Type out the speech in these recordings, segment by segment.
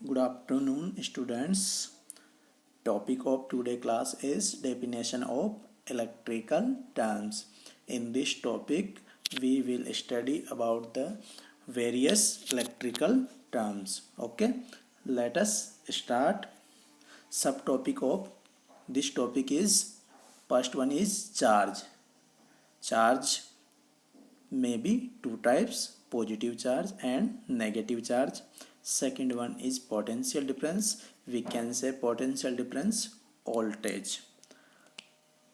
Good afternoon, students. Topic of today class is definition of electrical terms. In this topic, we will study about the various electrical terms. Okay, let us start. Subtopic of this topic is first one is charge. Charge may be two types, positive charge and negative charge. Second one is potential difference. We can say potential difference voltage.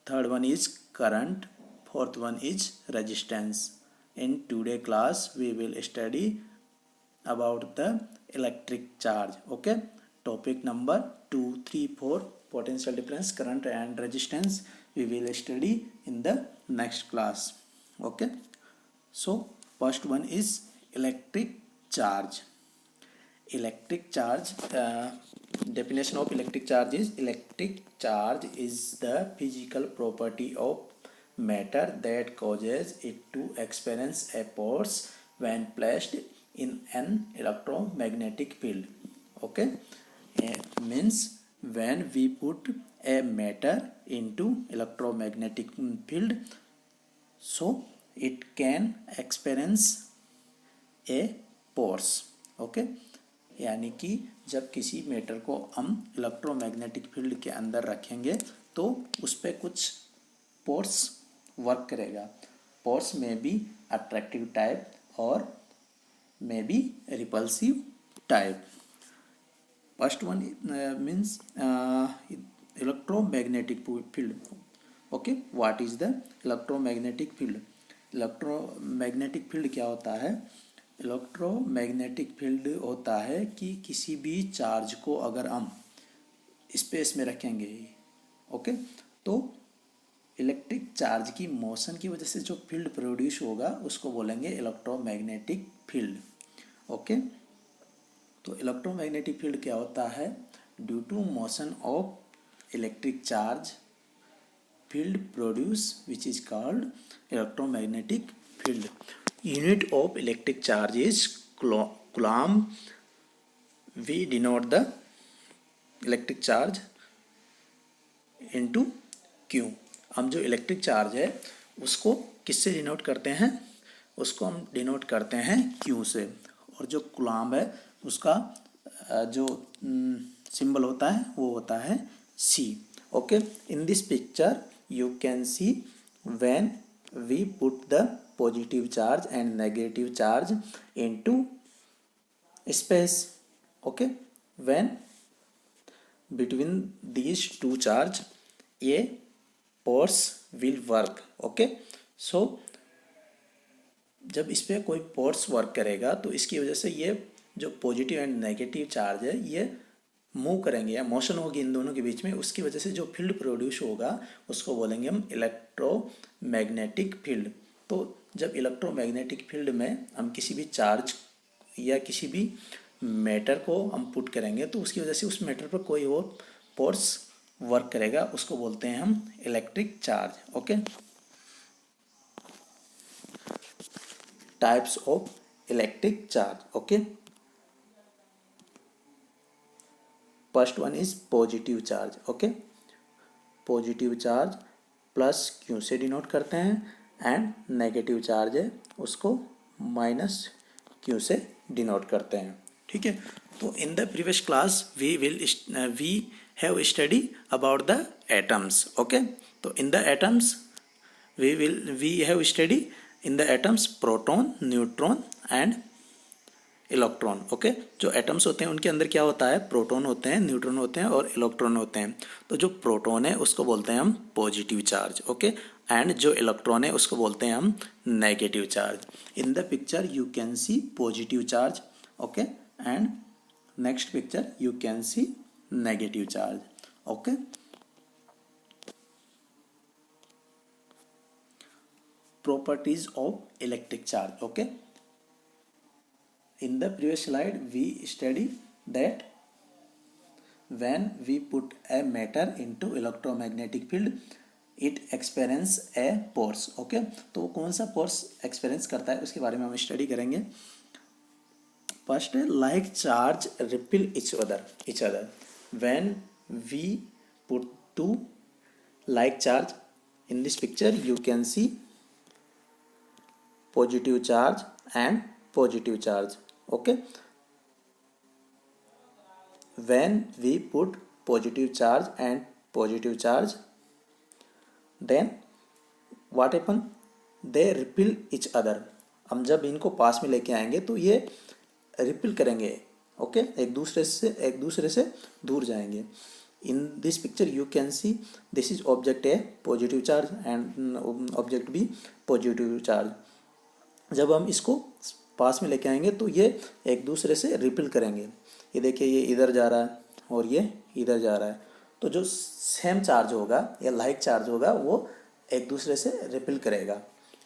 Third one is current. Fourth one is resistance. In today's class we will study about the electric charge. Okay, topic number 2, 3, 4, potential difference, current and resistance we will study in the next class. Okay, so first one is electric charge. Electric charge, definition of electric charge is the physical property of matter that causes it to experience a force when placed in an electromagnetic field. Okay, means when we put a matter into electromagnetic field, so it can experience a force. Okay, यानी कि जब किसी matter को हम electromagnetic field के अंदर रखेंगे तो उस पर कुछ फोर्स वर्क करेगा. Force may be attractive type और may be repulsive type. First one means electromagnetic field. Okay, what is the electromagnetic field? Electromagnetic field क्या होता है? इलेक्ट्रोमैग्नेटिक फील्ड होता है कि किसी भी चार्ज को अगर हम स्पेस में रखेंगे, ओके, तो इलेक्ट्रिक चार्ज की मोशन की वजह से जो फील्ड प्रोड्यूस होगा उसको बोलेंगे इलेक्ट्रोमैग्नेटिक फील्ड. ओके, तो इलेक्ट्रोमैग्नेटिक फील्ड क्या होता है? Due to motion of electric charge field produce which is called electromagnetic field. Unit of electric charge is coulomb. We denote the electric charge into Q. हम जो electric charge है उसको किससे denote करते हैं? उसको हम डिनोट करते हैं Q से. और जो कुलाम्ब है उसका जो सिंबल होता है वो होता है C. Okay, in this picture you can see when we put the positive charge and negative charge into space. Okay, when between these two charge a force will work. Okay, so जब इस पर कोई force work करेगा तो इसकी वजह से ये जो पॉजिटिव एंड नेगेटिव चार्ज है ये मूव करेंगे या मोशन होगी इन दोनों के बीच में. उसकी वजह से जो फील्ड प्रोड्यूस होगा उसको बोलेंगे हम इलेक्ट्रोमैग्नेटिक फील्ड. तो जब इलेक्ट्रोमैग्नेटिक फील्ड में हम किसी भी चार्ज या किसी भी मैटर को हम पुट करेंगे तो उसकी वजह से उस मैटर पर कोई और फोर्स वर्क करेगा, उसको बोलते हैं हम electric charge. Okay, types of electric charge. Okay, first one is positive charge. Okay, positive charge plus Q से डिनोट करते हैं एंड नेगेटिव चार्ज है उसको माइनस क्यू से डिनोट करते हैं. ठीक है, तो in the previous class we have study about the atoms. Okay, तो in the atoms we have study in the atoms proton, neutron and electron. Okay, जो एटम्स होते हैं उनके अंदर क्या होता है? प्रोटॉन होते हैं, न्यूट्रॉन होते हैं और इलेक्ट्रॉन होते हैं. तो जो प्रोटॉन है उसको बोलते हैं हम पॉजिटिव चार्ज. ओके, एंड जो इलेक्ट्रॉन है उसको बोलते हैं हम negative charge. In the picture you can C positive charge. Okay, and next picture you can C negative charge. Okay, properties of electric charge. Okay, in the previous slide we study that when we put a matter into electromagnetic field it experience a force. okay, तो कौन सा force experience करता है उसके बारे में हम study करेंगे. फर्स्ट है like charge repel each other when we put two like charge. In this picture you can see positive charge and positive charge. Okay, when we put positive charge and positive charge, then what happen, they repel each other. हम जब इनको पास में लेके आएंगे तो ये repel करेंगे. Okay, एक दूसरे से दूर जाएंगे. In this picture you can see this is object A positive charge and object B positive charge. जब हम इसको पास में लेके आएंगे तो ये एक दूसरे से रिपेल करेंगे. ये देखिए, ये इधर जा रहा है और ये इधर जा रहा है. तो जो सेम चार्ज होगा या लाइक चार्ज होगा वो एक दूसरे से रिपेल करेगा.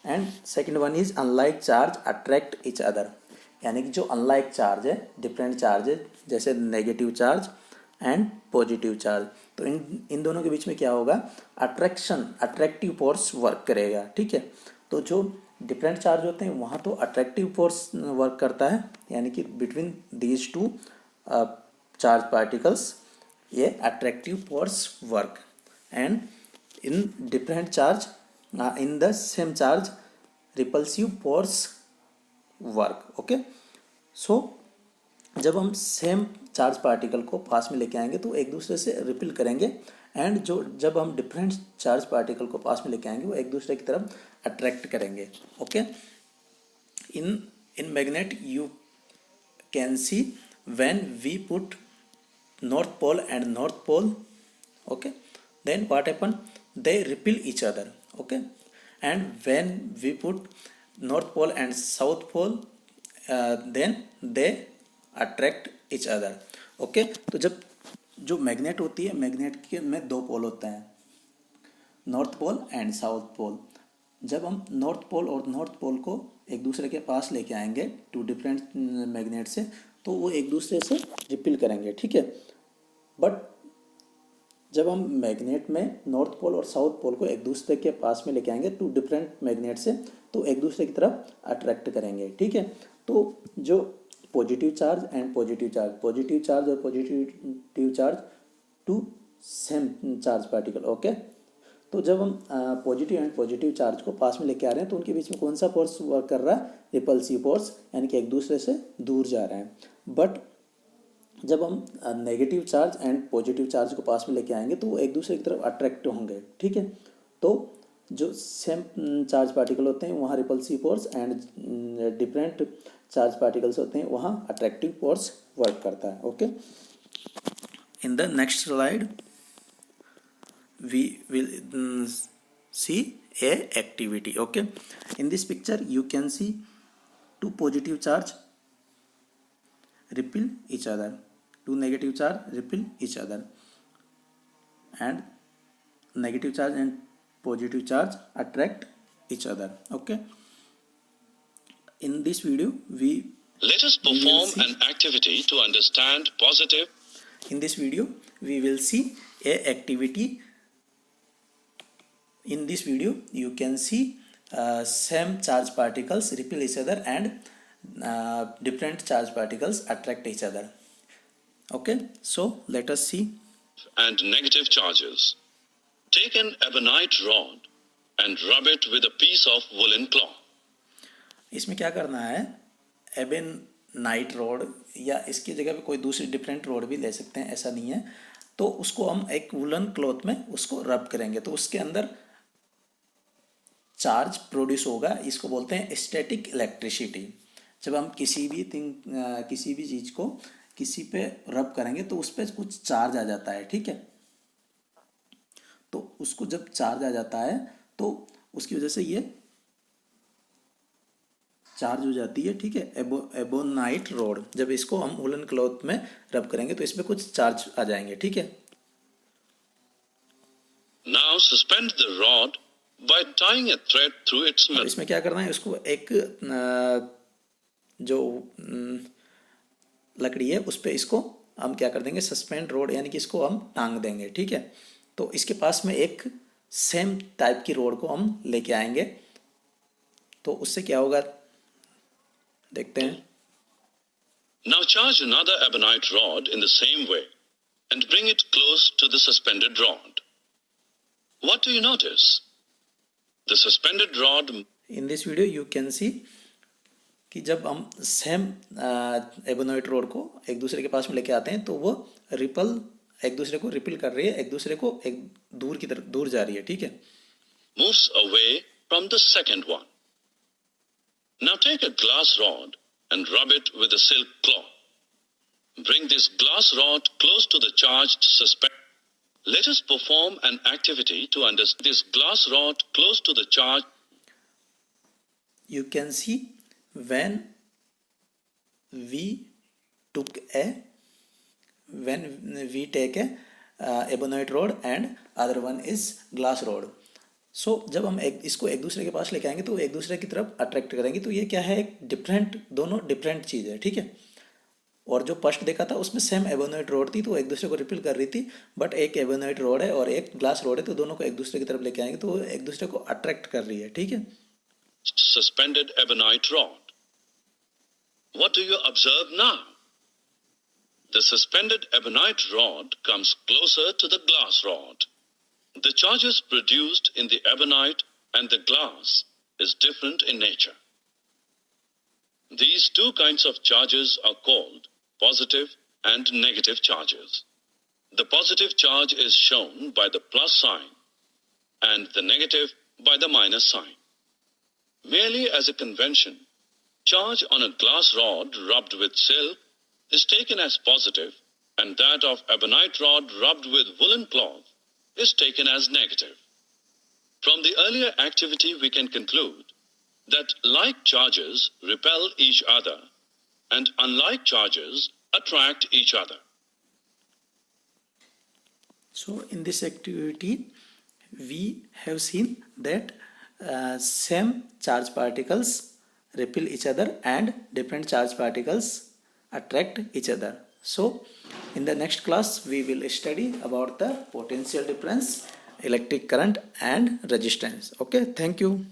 And second one is unlike charge attract each other. यानी कि जो अनलाइक चार्ज है, डिफरेंट चार्ज है, जैसे negative charge and positive charge, तो इन दोनों के बीच में क्या होगा, अट्रैक्टिव फोर्स वर्क करेगा. ठीक है, तो जो डिफरेंट चार्ज होते हैं वहाँ तो अट्रैक्टिव फोर्स वर्क करता है, यानी कि between these two charge particles ये attractive force work. And in different charge in the same charge repulsive force work. Okay, so जब हम सेम चार्ज पार्टिकल को पास में लेके आएंगे तो एक दूसरे से रिपेल करेंगे. एंड जब हम डिफरेंट चार्ज पार्टिकल को पास में लेके आएंगे वो एक दूसरे की तरफ अट्रैक्ट करेंगे. Okay, in magnet you can see when we put north pole and north pole. Okay, then what happen, they repel each other. Okay, and when we put north pole and south pole then they attract each other. Okay, तो जब जो magnet होती है, magnet के में दो pole होते हैं, north pole and south pole. जब हम नॉर्थ पोल और नॉर्थ पोल को एक दूसरे के पास लेके आएंगे टू डिफरेंट मैग्नेट से, तो वो एक दूसरे से रिपेल करेंगे. ठीक है, बट जब हम मैग्नेट में नॉर्थ पोल और साउथ पोल को एक दूसरे के पास में लेके आएंगे टू डिफरेंट मैग्नेट से, तो एक दूसरे की तरफ अट्रैक्ट करेंगे. ठीक है, तो जो positive charge and positive charge और positive charge to same charge particle. Okay, तो जब हम पॉजिटिव एंड पॉजिटिव चार्ज को पास में लेके आ रहे हैं तो उनके बीच में कौन सा फोर्स वर्क कर रहा है, रिपल्सिव फोर्स, यानी कि एक दूसरे से दूर जा रहे हैं. बट जब हम negative charge and positive charge को पास में लेके आएंगे तो वो एक दूसरे की तरफ अट्रैक्ट होंगे. ठीक है, तो जो सेम चार्ज पार्टिकल होते हैं वहाँ repulsive force and different charge particles होते हैं वहाँ अट्रैक्टिव फोर्स वर्क करता है. Okay, in the next slide we will see a activity. Okay, in this picture you can see two positive charge repel each other, two negative charge repel each other, and negative charge and positive charge attract each other. Okay, in this video let us perform an activity to understand positive. In this video we will see a activity. In this video you can see same charge particles repel each other and different charge particles attract each other. Okay, so let us see. And negative charges. Take an ebonite rod and rub it with a piece of woolen cloth. इसमें क्या करना है, एबेनाइट road या इसकी जगह पे कोई दूसरी डिफरेंट रोड भी ले सकते हैं, ऐसा नहीं है. तो उसको हम एक वुलन क्लॉथ में उसको रब करेंगे तो उसके अंदर चार्ज प्रोड्यूस होगा. इसको बोलते हैं स्टैटिक इलेक्ट्रिसिटी. जब हम किसी भी चीज़ को किसी पे रब करेंगे तो उस पर कुछ चार्ज आ जाता है. ठीक है, तो उसको जब चार्ज आ जाता है तो उसकी वजह से ये चार्ज हो जाती है. ठीक है, एबोनाइट रोड, जब इसको हम वुलन क्लॉथ में रब करेंगे तो इसमें कुछ चार्ज आ जाएंगे. ठीक है, Now suspend the rod by tying a thread through its middle. इसमें क्या करना है, उसको एक जो लकड़ी है उस पर इसको हम क्या कर देंगे, सस्पेंड रोड, यानी कि इसको हम टांग देंगे. ठीक है, तो इसके पास में एक सेम टाइप की रोड को हम लेके आएंगे तो उससे क्या होगा देखते हैं. Now charge another ebonite rod in the same way and bring it close to the suspended rod. What do you notice? The suspended rod. In this video you can see कि जब हम सेम एबोनॉइट रोड को एक दूसरे के पास में लेके आते हैं तो वो एक दूसरे को रिपल कर रही है, एक दूसरे को एक दूर की तरफ दूर जा रही है, ठीक है. Moves away from the second one. Now take a glass rod and rub it with a silk cloth. Bring this glass rod close to the charged suspended. Let us perform an activity to understand this glass rod close to the charge. You can see when we take a ebonite rod and other one is glass rod. सो जब हम इसको एक दूसरे के पास लेके आएंगे तो वो एक दूसरे की तरफ अट्रैक्ट करेंगे. तो ये क्या है, एक दोनों डिफरेंट चीज़ है, ठीक है. और जो फर्स्ट देखा था उसमें सेम एबोनॉइट रोड थी तो वो एक दूसरे को रिपील कर रही थी, बट एक एबोनॉइट रोड है और एक ग्लास रोड है तो दोनों को एक दूसरे की तरफ लेके आएंगे तो वो एक दूसरे को अट्रैक्ट कर रही है, ठीक है. Suspended ebonite rod. What do you observe now? The suspended ebonite rod comes closer to the glass rod. The charges produced in the ebonite and the glass is different in nature. These two kinds of charges are called positive and negative charges. The positive charge is shown by the plus sign and the negative by the minus sign. Merely as a convention, charge on a glass rod rubbed with silk is taken as positive and that of ebonite rod rubbed with woolen cloth is taken as negative. From the earlier activity we can conclude that like charges repel each other and unlike charges attract each other. So in this activity we have seen that same charge particles repel each other and different charge particles attract each other. So in the next class we will study about the potential difference, electric current and resistance. Okay, thank you.